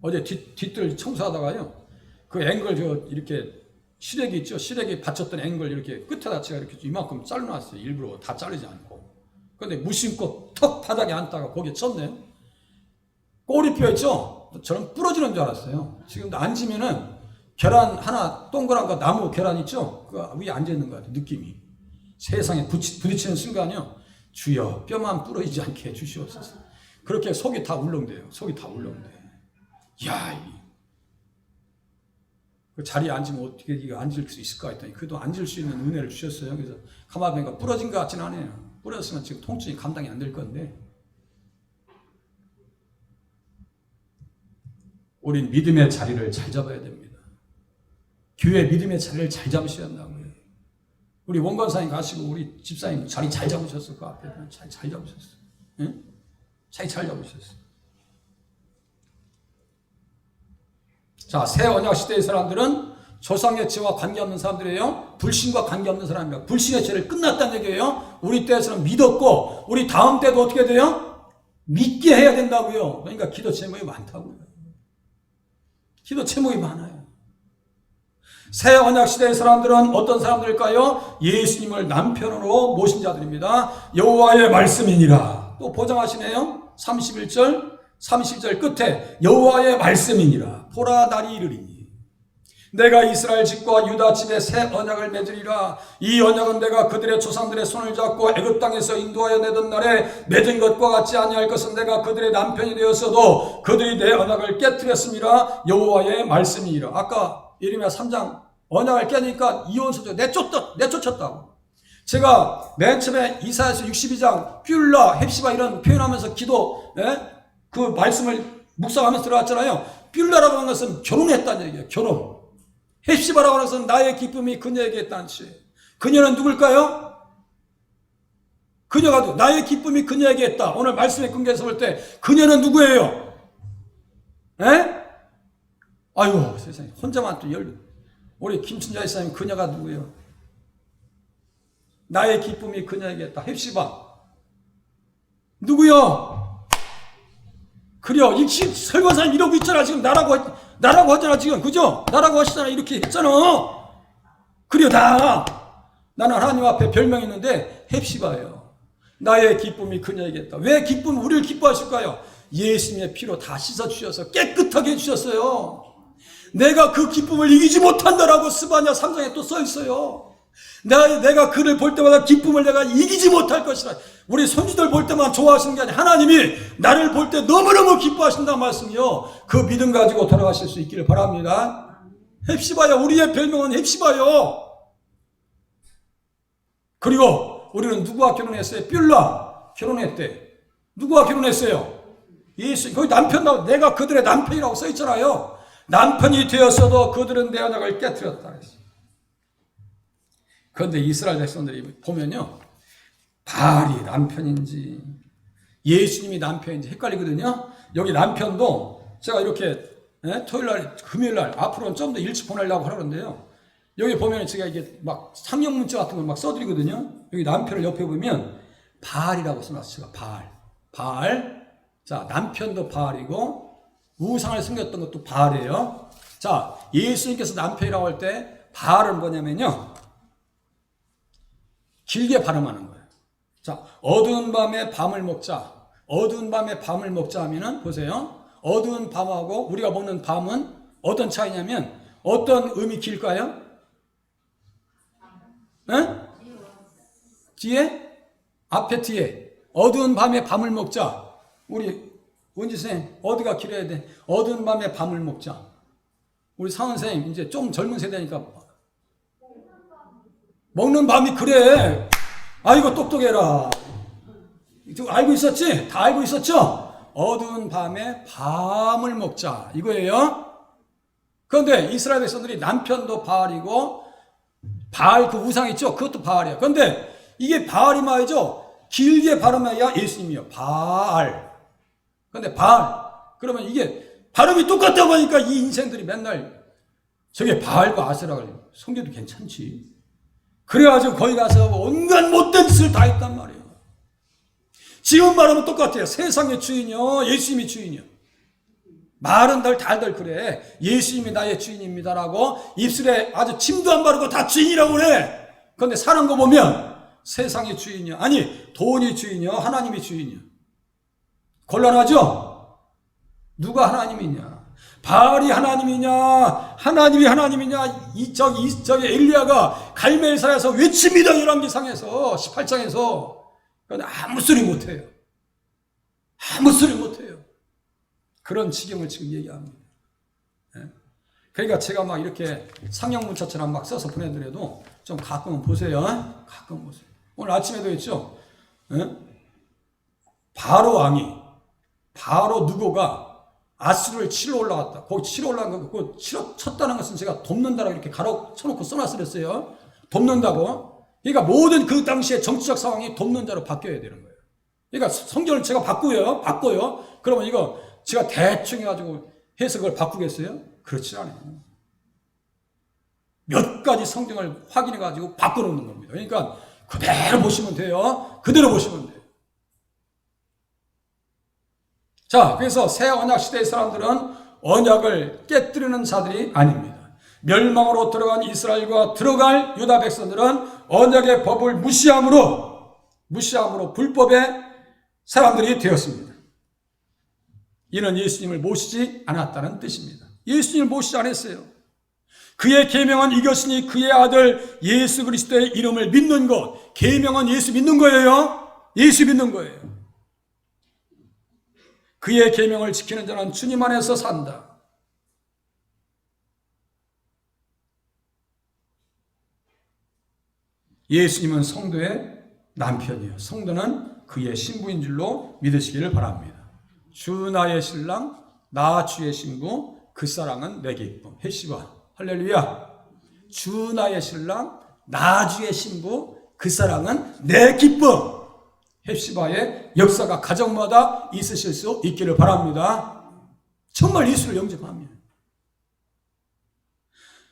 어제 뒷뜰 청소하다가요, 그 앵글 이렇게 시래기 있죠? 시래기 받쳤던 앵글 이렇게 끝에다 제가 이렇게 이만큼 잘라놨어요. 일부러 다 자르지 않고. 근데 무심코 턱 바닥에 앉다가 거기에 쳤네요. 꼬리뼈 있죠? 저는 부러지는 줄 알았어요. 지금 앉으면은 계란 하나 동그란 거 나무 계란 있죠? 그 위에 앉아 있는 것 같아요. 느낌이. 세상에 부딪히는 순간이요, 주여 뼈만 부러지지 않게 해주시옵소서. 그렇게 속이 다 울렁대요. 속이 다 울렁대. 야, 그 자리에 앉으면 어떻게 이거 앉을 수 있을까 했더니 그래도 앉을 수 있는 은혜를 주셨어요. 그래서 가만히 보니까 부러진 것 같지는 않아요. 부러졌으면 지금 통증이 감당이 안 될 건데. 우린 믿음의 자리를 잘 잡아야 됩니다. 교회 믿음의 자리를 잘 잡으셔야 한다고요. 우리 원건사님 가시고 우리 집사님 자리 잘 잡으셨을 것 같아요. 잘 잡으셨어요. 응? 자기 살려고 있었어요. 자, 새 언약 시대의 사람들은 조상의 죄와 관계없는 사람들이에요. 불신과 관계없는 사람입니다. 불신의 죄를 끝났다는 얘기예요. 우리 때에서는 믿었고 우리 다음 때도 어떻게 돼요? 믿게 해야 된다고요. 그러니까 기도 제목이 많다고요. 기도 제목이 많아요. 새 언약 시대의 사람들은 어떤 사람들일까요? 예수님을 남편으로 모신 자들입니다. 여호와의 말씀이니라. 또 보장하시네요. 31절 30절 끝에 여호와의 말씀이니라. 보라 날이 이르리니 내가 이스라엘 집과 유다 집에 새 언약을 맺으리라. 이 언약은 내가 그들의 조상들의 손을 잡고 애굽 땅에서 인도하여 내던 날에 맺은 것과 같지 아니할 것은 내가 그들의 남편이 되었어도 그들이 내 언약을 깨뜨렸음이라. 여호와의 말씀이니라. 아까 예레미야 3장 언약을 깨니까 이혼소죠. 내쫓았다고. 제가 맨 처음에 이사야서 62장 뷸라 헵시바 이런 표현하면서 기도 그 말씀을 묵상하면서 들어갔잖아요. 뷸라라고 하는 것은 결혼했다는 얘기예요. 결혼. 헵시바라고 하는 것은 나의 기쁨이 그녀에게 있다는 뜻이에요. 그녀는 누굴까요? 그녀가 나의 기쁨이 그녀에게 있다. 오늘 말씀의 근거에서 볼 때 그녀는 누구예요? 아유 세상에 혼자만 또 우리 김춘자 이사님 그녀가 누구예요? 나의 기쁨이 그녀에게 있다. 헵시바 누구요? 그래요. 이 설교사님 이러고 있잖아. 지금 나라고 하잖아 지금. 그죠? 나라고 하시잖아. 이렇게 했잖아. 그래요. 나는 하나님 앞에 별명이 있는데 헵시바예요. 나의 기쁨이 그녀에게 있다. 왜 우리를 기뻐하실까요? 예수님의 피로 다 씻어주셔서 깨끗하게 해주셨어요. 내가 그 기쁨을 이기지 못한다라고 스바냐 3장에 또 써있어요. 내가 그를 볼 때마다 기쁨을 내가 이기지 못할 것이라. 우리 손주들 볼 때만 좋아하시는 게 아니라 하나님이 나를 볼 때 너무너무 기뻐하신다는 말씀이요. 그 믿음 가지고 돌아가실 수 있기를 바랍니다. 헵시바요. 우리의 별명은 헵시바요. 그리고 우리는 누구와 결혼했어요? 뷸라 결혼했대. 누구와 결혼했어요? 예수. 거기 남편 나오고 내가 그들의 남편이라고 써있잖아요. 남편이 되었어도 그들은 내 언약을 깨뜨렸다 그랬어요. 그런데 이스라엘 백성들이 보면요. 바알이 남편인지 예수님이 남편인지 헷갈리거든요. 여기 남편도 제가 이렇게 토요일날 금요일날 앞으로는 좀 더 일찍 보내려고 하는데요. 여기 보면 제가 이게 막 상형 문자 같은 걸 막 써드리거든요. 여기 남편을 옆에 보면 바알이라고 써놨어요. 바알. 자, 남편도 바알이고 우상을 섬겼던 것도 바알이에요. 자, 예수님께서 남편이라고 할 때 바알은 뭐냐면요. 길게 발음하는 거예요. 자, 어두운 밤에 밤을 먹자. 어두운 밤에 밤을 먹자 하면은 보세요. 어두운 밤하고 우리가 먹는 밤은 어떤 차이냐면 어떤 음이 길까요? 뒤에? 앞에 뒤에. 어두운 밤에 밤을 먹자. 우리 원지 선생님 어디가 길어야 돼? 어두운 밤에 밤을 먹자. 우리 사원 선생님 이제 좀 젊은 세대니까 먹는 밤이 그래. 아이고 똑똑해라. 알고 있었지? 다 알고 있었죠? 어두운 밤에 밤을 먹자 이거예요. 그런데 이스라엘 백성들이 남편도 바알이고 바알 그 우상 있죠? 그것도 바알이에요. 그런데 이게 바알이 말이죠. 길게 발음해야 예수님이요. 바알. 그런데 바알. 그러면 이게 발음이 똑같다고 하니까 이 인생들이 맨날 저게 바알과 아세라를 섬겨도 괜찮지. 그래가지고 거기 가서 온갖 못된 짓을 다 했단 말이에요. 지금 말하면 똑같아요. 세상의 주인이요. 예수님이 주인이요. 말은 달달 그래. 예수님이 나의 주인입니다라고 입술에 아주 침도 안 바르고 다 주인이라고 그래. 그런데 사는 거 보면 세상의 주인이요. 아니 돈이 주인이요. 하나님이 주인이요. 곤란하죠? 누가 하나님이냐? 바알이 하나님이냐? 하나님이 하나님이냐? 저기 엘리야가 갈멜사에서 외칩니다. 열왕기상에서 18장에서. 그런데 아무 소리 못해요. 아무 소리 못해요. 그런 지경을 지금 얘기합니다. 그러니까 제가 막 이렇게 상형문자처럼 막 써서 보내드려도 좀 가끔은 보세요. 가끔 보세요. 오늘 아침에도 했죠. 바로 왕이 바로 누고가 아수르를 치러 올라갔다. 거기 치러 올라간 거, 쳤다는 것은 제가 돕는다라고 이렇게 가로 쳐놓고 써놨었어요. 돕는다고. 그러니까 모든 그 당시의 정치적 상황이 돕는 자로 바뀌어야 되는 거예요. 그러니까 성경을 제가 바꿔요. 그러면 이거 제가 대충 해가지고 해석을 바꾸겠어요? 그렇지 않아요. 몇 가지 성경을 확인해가지고 바꿔놓는 겁니다. 그러니까 그대로 보시면 돼요. 그대로 보시면 돼요. 자, 그래서 새 언약 시대의 사람들은 언약을 깨뜨리는 자들이 아닙니다. 멸망으로 들어간 이스라엘과 들어갈 유다 백성들은 언약의 법을 무시함으로 불법의 사람들이 되었습니다. 이는 예수님을 모시지 않았다는 뜻입니다. 예수님을 모시지 않았어요. 그의 계명은 이것이니 그의 아들 예수 그리스도의 이름을 믿는 것. 계명은 예수 믿는 거예요. 예수 믿는 거예요. 그의 계명을 지키는 자는 주님 안에서 산다. 예수님은 성도의 남편이에요. 성도는 그의 신부인 줄로 믿으시기를 바랍니다. 주 나의 신랑, 나 주의 신부, 그 사랑은 내 기쁨. 헥시바 할렐루야. 주 나의 신랑, 나 주의 신부, 그 사랑은 내 기쁨. 헥시바의 역사가 가정마다 있으실 수 있기를 바랍니다. 정말 예수를 영접합니다.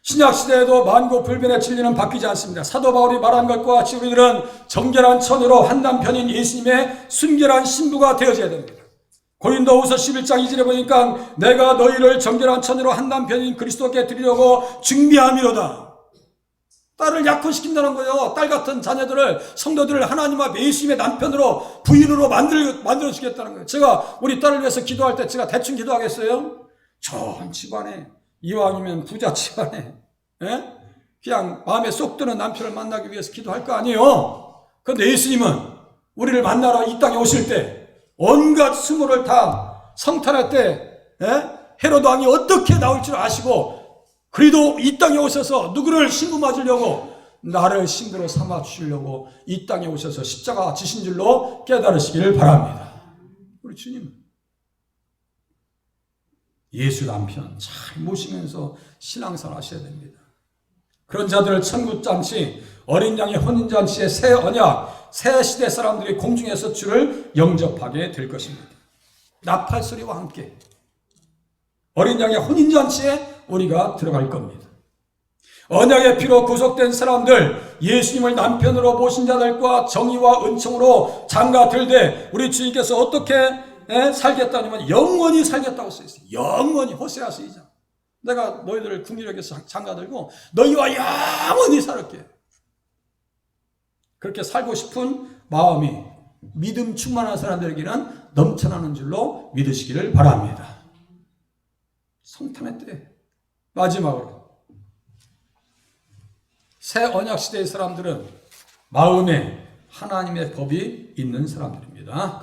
신약시대에도 만고불변의 진리는 바뀌지 않습니다. 사도 바울이 말한 것과 같이 우리들은 정결한 처녀로 한 남편인 예수님의 순결한 신부가 되어져야 됩니다. 고린도후서 11장 2절에 보니까 내가 너희를 정결한 처녀로 한 남편인 그리스도께 드리려고 준비함이로다. 딸을 약혼시킨다는 거예요. 딸 같은 자녀들을, 성도들을 하나님 앞에 예수님의 남편으로, 부인으로 만들어주겠다는 거예요. 제가 우리 딸을 위해서 기도할 때 제가 대충 기도하겠어요? 좋은 집안에, 이왕이면 부자 집안에, 그냥 마음에 쏙 드는 남편을 만나기 위해서 기도할 거 아니에요? 그런데 예수님은 우리를 만나러 이 땅에 오실 때 온갖 수모를 다 성탄할 때 헤로드 왕이 어떻게 나올 줄 아시고 그래도 이 땅에 오셔서 누구를 신부 맞으려고 나를 신부로 삼아 주시려고 이 땅에 오셔서 십자가 지신 줄로 깨달으시기를 바랍니다. 우리 주님은 예수 남편 잘 모시면서 신앙생활 하셔야 됩니다. 그런 자들을 천국잔치, 어린 양의 혼인잔치의 새 언약, 새 시대 사람들이 공중에서 주를 영접하게 될 것입니다. 나팔소리와 함께 어린 양의 혼인잔치에 우리가 들어갈 겁니다. 언약의 피로 구속된 사람들, 예수님을 남편으로 모신 자들과 정의와 은총으로 장가들되 우리 주님께서 어떻게 살겠다냐면 영원히 살겠다고 써있어요. 영원히. 호세아서 2장. 내가 너희들을 국리력에 장가들고 너희와 영원히 살게. 그렇게 살고 싶은 마음이 믿음 충만한 사람들에게는 넘쳐나는 줄로 믿으시기를 바랍니다. 성탄의 때 마지막으로 새 언약 시대의 사람들은 마음에 하나님의 법이 있는 사람들입니다.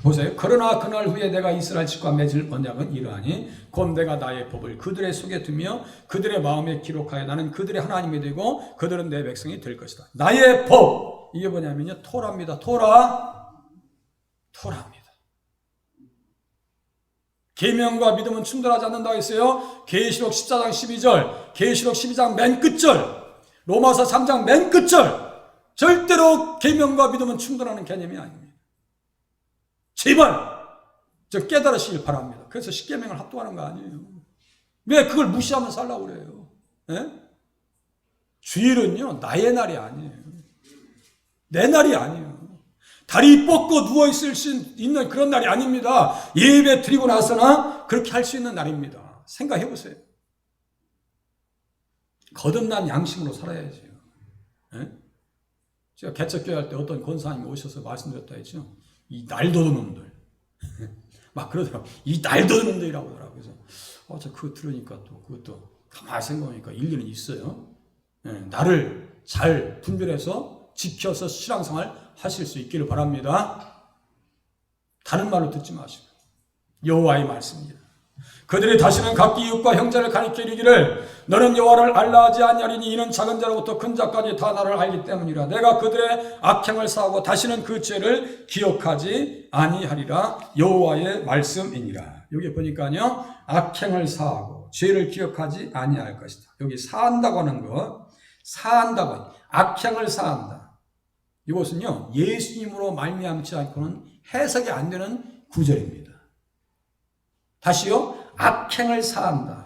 보세요. 그러나 그날 후에 내가 이스라엘 집과 맺을 언약은 이러하니 곧 내가 나의 법을 그들의 속에 두며 그들의 마음에 기록하여 나는 그들의 하나님이 되고 그들은 내 백성이 될 것이다. 나의 법, 이게 뭐냐면요, 토라입니다. 토라입니다. 계명과 믿음은 충돌하지 않는다고 했어요. 계시록 14장 12절, 계시록 12장 맨 끝절, 로마서 3장 맨 끝절. 절대로 계명과 믿음은 충돌하는 개념이 아닙니다. 제발 저 깨달으시길 바랍니다. 그래서 십계명을 합동하는 거 아니에요. 왜 그걸 무시하면 살라고 그래요? 주일은요 나의 날이 아니에요. 내 날이 아니에요. 다리 뻗고 누워있을 수 있는 그런 날이 아닙니다. 예배 드리고 나서나 그렇게 할 수 있는 날입니다. 생각해 보세요. 거듭난 양심으로 살아야죠. 제가 개척교회 할 때 어떤 권사님이 오셔서 말씀드렸다 했죠. 이 날도는 놈들. 막 그러더라고요. 이 날도는 놈들이라고 하더라고요. 그래서 저 그거 들으니까 또 그것도 가만히 생각하니까 일리는 있어요. 나를 잘 분별해서 지켜서 신앙생활 하실 수 있기를 바랍니다. 다른 말로 듣지 마시고 여호와의 말씀입니다. 그들이 다시는 각기 이웃과 형제를 가리켜 이르기를 너는 여호와를 알라 하지 아니하리니 이는 작은 자로부터 큰 자까지 다 나를 알기 때문이라. 내가 그들의 악행을 사하고 다시는 그 죄를 기억하지 아니하리라. 여호와의 말씀이니라. 여기 보니까요, 악행을 사하고 죄를 기억하지 아니할 것이다. 여기 사한다고 하는 거, 사한다고, 악행을 사한다. 이것은요 예수님으로 말미암지 않고는 해석이 안 되는 구절입니다. 다시요, 악행을 사한다.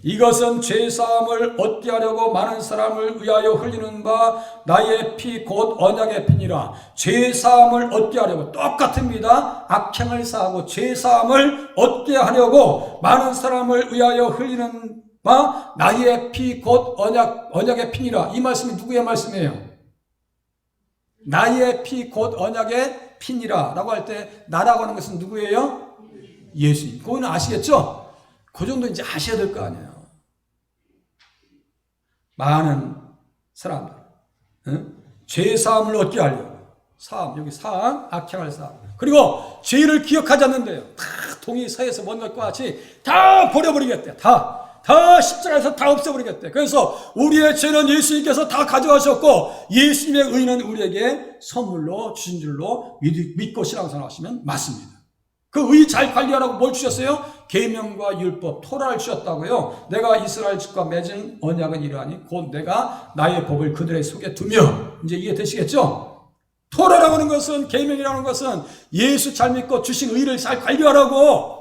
이것은 죄사함을 얻게 하려고 많은 사람을 위하여 흘리는 바 나의 피 곧 언약의 피니라. 죄사함을 얻게 하려고 똑같습니다. 악행을 사하고 죄사함을 얻게 하려고 많은 사람을 위하여 흘리는 바 나의 피 곧 언약의 피니라. 이 말씀이 누구의 말씀이에요? 나의 피 곧 언약의 피니라 라고 할 때 나라고 하는 것은 누구예요? 예수님. 그거는 아시겠죠? 그 정도 이제 아셔야 될 거 아니에요. 많은 사람들 죄사함을 얻게 하려고 사함, 여기 사함, 악행할 사함, 그리고 죄를 기억하지 않는데요. 다 동이 서에서 먼 것과 같이 다 버려버리겠대. 다 십자가에서 다 없애버리겠대. 그래서 우리의 죄는 예수님께서 다 가져가셨고 예수님의 의는 우리에게 선물로 주신 줄로 믿고 신앙생활하시면 맞습니다. 그 의 잘 관리하라고 뭘 주셨어요? 계명과 율법, 토라를 주셨다고요. 내가 이스라엘 집과 맺은 언약은 이러하니 곧 내가 나의 법을 그들의 속에 두며, 이제 이해되시겠죠? 토라라고 하는 것은, 계명이라는 것은 예수 잘 믿고 주신 의를 잘 관리하라고.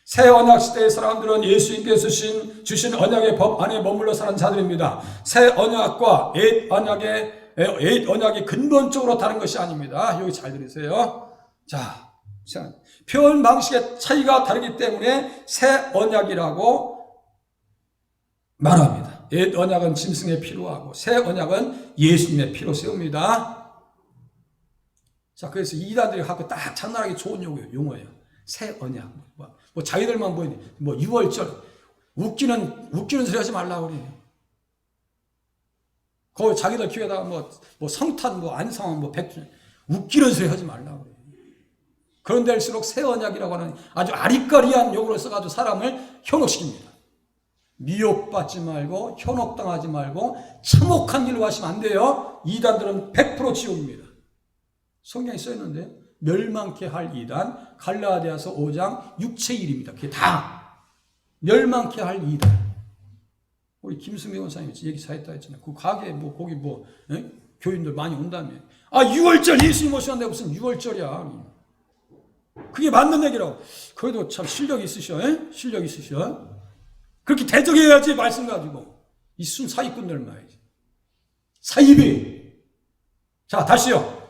새 언약 시대의 사람들은 예수님께서 주신 언약의 법 안에 머물러 사는 자들입니다. 새 언약과 옛 언약이 근본적으로 다른 것이 아닙니다. 여기 잘 들으세요. 자, 표현 방식의 차이가 다르기 때문에 새 언약이라고 말합니다. 옛 언약은 짐승의 피로 하고 새 언약은 예수님의 피로 세웁니다. 자, 그래서 이단들이 갖고 딱 장난하기 좋은 용어예요. 새 언약. 뭐 자기들만 뭐 6월절 웃기는 소리 하지 말라고 그래요. 거기 자기들 교회에다가 뭐 성탄, 뭐 안상환, 뭐 백주년 웃기는 소리 하지 말라고 그래요. 그런 데일수록 새 언약이라고 하는 아주 아리까리한 용어를 써가지고 사람을 현혹시킵니다. 미혹받지 말고 현혹당하지 말고 참혹한 길로 가시면 안 돼요. 이단들은 100% 지옥입니다. 성경에 써있는데 멸망케 할 이단, 갈라디아서 5장 육체 일입니다. 그게 다 멸망케 할 이단. 우리 김수미 원사님이 얘기사했다 했잖아요. 그 가게에 거기 교인들 많이 온다며. 6월절 예수님 오셨는데 무슨 6월절이야. 그게 맞는 얘기라고. 그래도 참 실력 있으셔. 실력 있으셔. 그렇게 대적해야지 말씀 가지고. 이 순 사기꾼들 말이지. 사이비. 자, 다시요.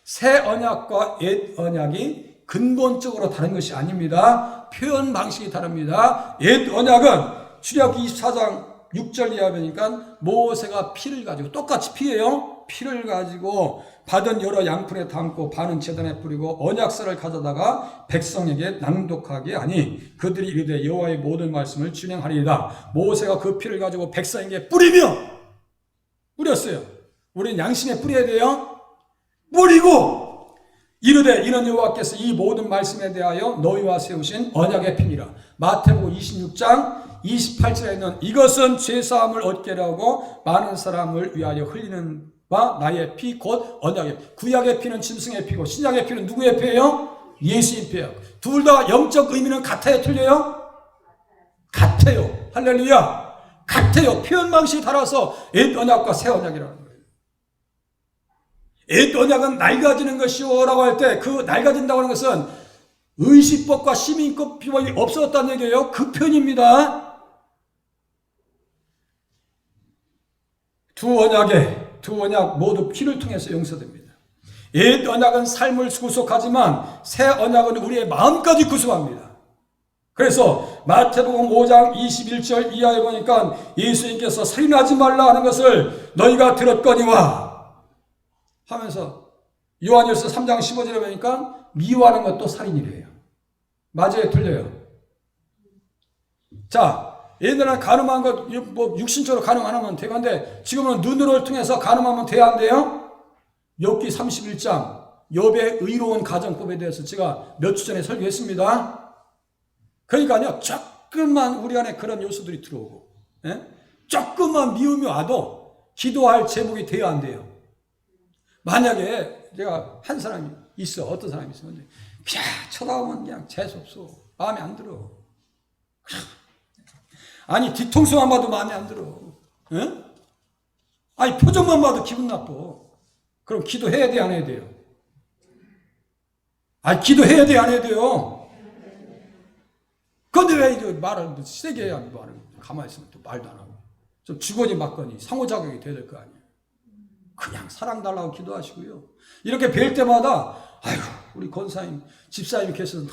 새 언약과 옛 언약이 근본적으로 다른 것이 아닙니다. 표현 방식이 다릅니다. 옛 언약은 출애굽기 24장 6절 이하 보니까 모세가 피를 가지고, 똑같이 피예요. 피를 가지고 받은 여러 양푼에 담고 반은 제단에 뿌리고 언약서를 가져다가 백성에게 낭독하게 하니 그들이 이르되 여호와의 모든 말씀을 준행하리이다. 모세가 그 피를 가지고 백성에게 뿌렸어요. 우리는 양심에 뿌려야 돼요. 뿌리고 이르되 이는 여호와께서 이 모든 말씀에 대하여 너희와 세우신 언약의 피니라. 마태복음 26장 28절에는 이것은 죄사함을 얻게 하고 많은 사람을 위하여 흘리는 바 나의 피 곧 언약의 피. 구약의 피는 짐승의 피고 신약의 피는 누구의 피예요? 예수님 피예요. 둘 다 영적 의미는 같아요? 틀려요? 같아요. 할렐루야. 같아요. 표현 방식이 달라서 옛 언약과 새 언약이라는 거예요. 옛 언약은 낡아지는 것이오 라고 할 때 그 낡아진다고 하는 것은 의식법과 시민법이 없어졌다는 얘기예요. 그 편입니다. 두 언약 모두 피를 통해서 용서됩니다. 옛 언약은 삶을 구속하지만 새 언약은 우리의 마음까지 구속합니다. 그래서 마태복음 5장 21절 이하에 보니까 예수님께서 살인하지 말라 하는 것을 너희가 들었거니와 하면서 요한일서 3장 15절에 보니까 미워하는 것도 살인이래요. 맞아요? 틀려요? 자, 옛날에는 간음한 것, 육신적으로 간음 안 하면 되고 한데 지금은 눈으로 통해서 간음하면 돼야 안 돼요? 욥기 31장 욥의 의로운 가정법에 대해서 제가 몇 주 전에 설교했습니다. 그러니까요, 조금만 우리 안에 그런 요소들이 들어오고, 조금만 미움이 와도 기도할 제목이 돼야 안 돼요. 만약에 내가 한 사람이 있어, 어떤 사람이 있어, 근데 그냥 쳐다보면 그냥 재수없어, 마음에 안 들어. 아니 뒤통수만 봐도 마음에 안 들어. 아니 표정만 봐도 기분 나빠. 그럼 기도해야 돼, 안 해야 돼요? 기도해야 돼, 안 해야 돼요? 그런데 왜 이제 말을 세게 해야 말을 가만히 있으면 또 말도 안 하고. 좀 주거니 받거니 상호작용이 돼야 될 거 아니에요. 그냥 사랑 달라고 기도하시고요. 이렇게 뵐 때마다, 아유, 우리 권사님, 집사님이 계셔서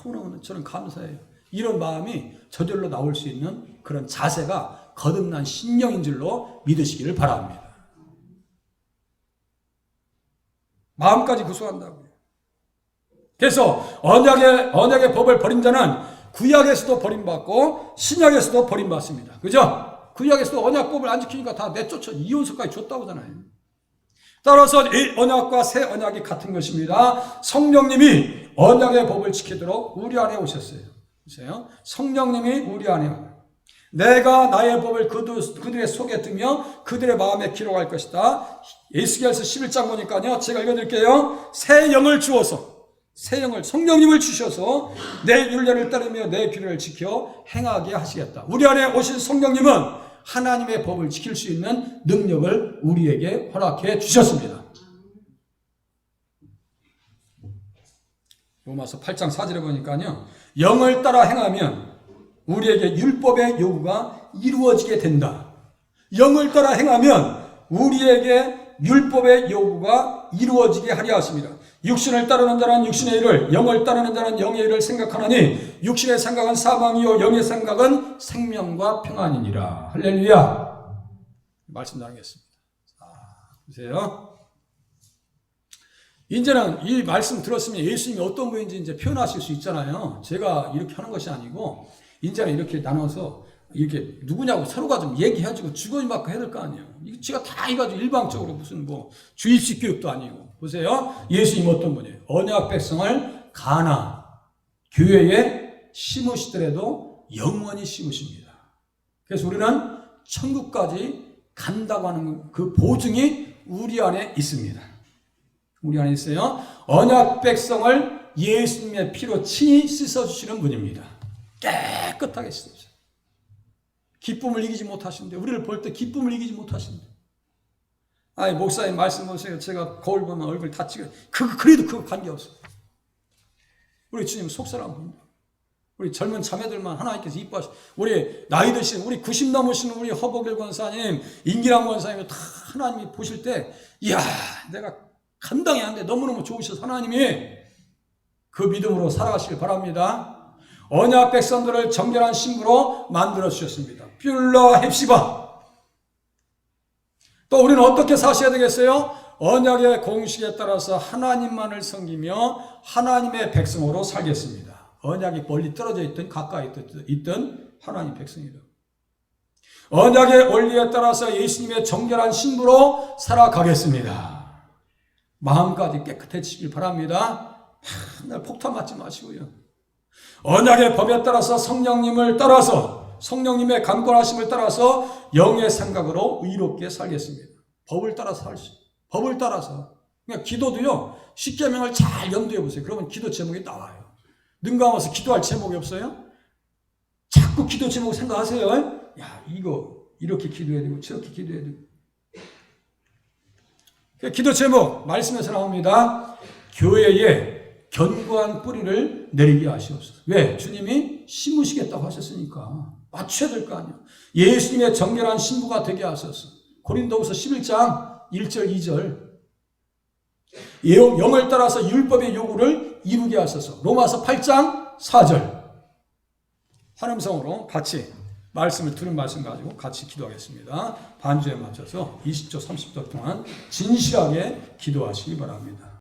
너무너무 저는 감사해요. 이런 마음이 저절로 나올 수 있는 그런 자세가 거듭난 신령인 줄로 믿으시기를 바랍니다. 마음까지 구속한다고요. 그래서 언약의 법을 버린 자는 구약에서도 버림받고 신약에서도 버림받습니다. 그죠? 구약에서도 언약법을 안 지키니까 다 내쫓아 이혼서까지 줬다고 하잖아요. 따라서 이 언약과 새 언약이 같은 것입니다. 성령님이 언약의 법을 지키도록 우리 안에 오셨어요. 보세요. 성령님이 우리 안에 와요. 내가 나의 법을 그들의 속에 두며 그들의 마음에 기록할 것이다. 에스겔서 11장 보니까요. 제가 읽어드릴게요. 새 영을 주어서, 새 영을, 성령님을 주셔서 내 율례를 따르며 내 규례를 지켜 행하게 하시겠다. 우리 안에 오신 성령님은 하나님의 법을 지킬 수 있는 능력을 우리에게 허락해 주셨습니다. 로마서 8장 4절에 보니까요. 영을 따라 행하면 우리에게 율법의 요구가 이루어지게 된다. 영을 따라 행하면 우리에게 율법의 요구가 이루어지게 하려 하십니다. 육신을 따르는 자는 육신의 일을, 영을 따르는 자는 영의 일을 생각하나니 육신의 생각은 사망이요 영의 생각은 생명과 평안이니라. 할렐루야. 말씀 나누겠습니다. 보세요. 이제는 이 말씀 들었으면 예수님이 어떤 분인지 이제 표현하실 수 있잖아요. 제가 이렇게 하는 것이 아니고 이제는 이렇게 나눠서 이렇게 누구냐고 서로가 좀 얘기해주고 주거니 받고 해야 될 거 아니에요. 이거 제가 다 해가지고 일방적으로 무슨 뭐 주입식 교육도 아니고. 보세요. 예수님 어떤 분이에요? 언약 백성을 가나 교회에 심으시더라도 영원히 심으십니다. 그래서 우리는 천국까지 간다고 하는 그 보증이 우리 안에 있습니다. 우리 안에 있어요. 언약 백성을 예수님의 피로 친히 씻어주시는 분입니다. 깨끗하게 씻어주세요. 기쁨을 이기지 못하시는데, 우리를 볼 때 기쁨을 이기지 못하시는데. 목사님 말씀 보세요. 제가 거울 보면 얼굴 다 찍어요. 그래도 그거 관계없어요. 우리 주님 속사람 봅니다. 우리 젊은 자매들만 하나님께서 이뻐하시고, 우리 나이 드신, 우리 90 넘으시는 우리 허복일 권사님, 임기랑 권사님 다 하나님이 보실 때, 이야, 내가 감당이 안 돼. 너무너무 좋으셔서 하나님이 그 믿음으로 살아가시길 바랍니다. 언약 백성들을 정결한 신부로 만들어 주셨습니다. 뷸라 헵시바. 또 우리는 어떻게 사셔야 되겠어요? 언약의 공식에 따라서 하나님만을 섬기며 하나님의 백성으로 살겠습니다. 언약이 멀리 떨어져 있든 가까이 있든 하나님 백성이다. 언약의 원리에 따라서 예수님의 정결한 신부로 살아가겠습니다. 마음까지 깨끗해지길 바랍니다. 맨날 폭탄 맞지 마시고요. 언약의 법에 따라서 성령님을 따라서, 성령님의 강권하심을 따라서 영의 생각으로 의롭게 살겠습니다. 법을 따라서 살 수, 법을 따라서. 그러니까 기도도요, 십계명을 잘 염두해 보세요. 그러면 기도 제목이 나와요. 눈 감아서 기도할 제목이 없어요? 자꾸 기도 제목 생각하세요. 야, 이거 이렇게 기도해야 되고 저렇게 기도해야 되고. 기도 제목 말씀에서 나옵니다. 교회에 견고한 뿌리를 내리게 하시옵소서. 왜? 주님이 심으시겠다고 하셨으니까 맞춰야 될 거 아니에요. 예수님의 정결한 신부가 되게 하소서. 고린도후서 11장 1절 2절. 영을 따라서 율법의 요구를 이루게 하소서. 로마서 8장 4절. 환음성으로 같이 말씀을 들은 말씀 가지고 같이 기도하겠습니다. 반주에 맞춰서 20초 30초 동안 진실하게 기도하시기 바랍니다.